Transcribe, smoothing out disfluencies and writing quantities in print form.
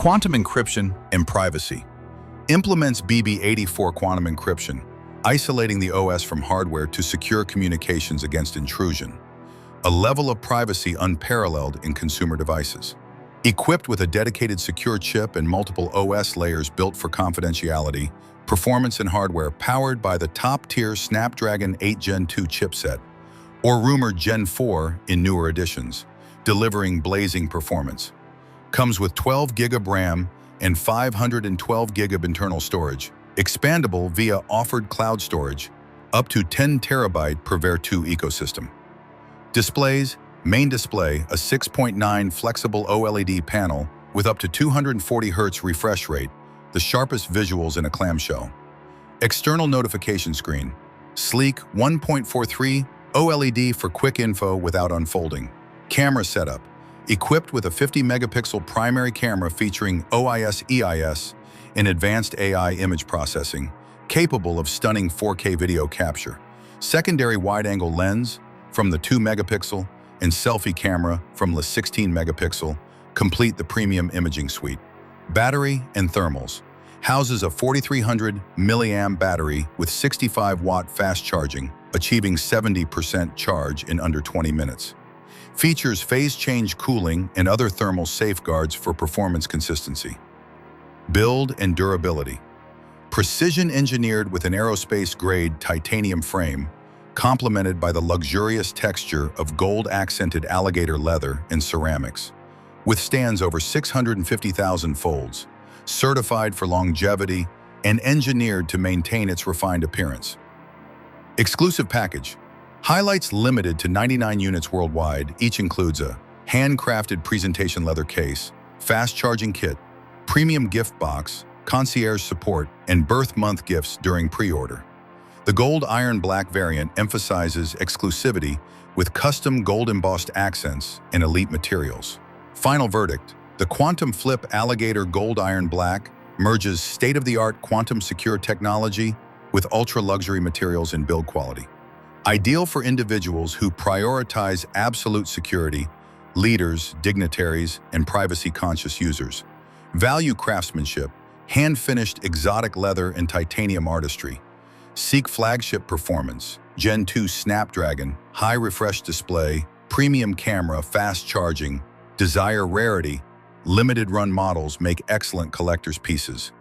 Quantum encryption and privacy. Implements BB84 quantum encryption, isolating the OS from hardware to secure communications against intrusion. A level of privacy unparalleled in consumer devices. Equipped with a dedicated secure chip and multiple OS layers built for confidentiality, performance and hardware powered by the top-tier Snapdragon 8 Gen 2 chipset, or rumored Gen 4 in newer editions, delivering blazing performance. Comes with 12 GB of RAM and 512 GB of internal storage, expandable via offered cloud storage, up to 10 TB per Vertu ecosystem. Displays, main display, a 6.9 flexible OLED panel with up to 240 Hz refresh rate, the sharpest visuals in a clamshell. External notification screen, sleek 1.43 OLED for quick info without unfolding. Camera setup, equipped with a 50-megapixel primary camera featuring OIS/EIS and advanced AI image processing, capable of stunning 4K video capture. Secondary wide-angle lens from the 2-megapixel and selfie camera from the 16-megapixel complete the premium imaging suite. Battery and thermals. Houses a 4300 milliamp battery with 65-watt fast charging, achieving 70% charge in under 20 minutes. Features phase change cooling and other thermal safeguards for performance consistency. Build and durability. Precision engineered with an aerospace-grade titanium frame, complemented by the luxurious texture of gold-accented alligator leather and ceramics. Withstands over 650,000 folds, certified for longevity and engineered to maintain its refined appearance. Exclusive package. Highlights limited to 99 units worldwide. Each includes a handcrafted presentation leather case, fast charging kit, premium gift box, concierge support, and birth month gifts during pre-order. The Gold Iron Black variant emphasizes exclusivity with custom gold embossed accents and elite materials. Final verdict: the Quantum Flip Alligator Gold Iron Black merges state-of-the-art quantum secure technology with ultra-luxury materials and build quality. Ideal for individuals who prioritize absolute security, leaders, dignitaries, and privacy-conscious users. Value craftsmanship, hand-finished exotic leather and titanium artistry. Seek flagship performance, Gen 2 Snapdragon, high refresh display, premium camera, fast charging. Desire rarity, limited run models make excellent collector's pieces.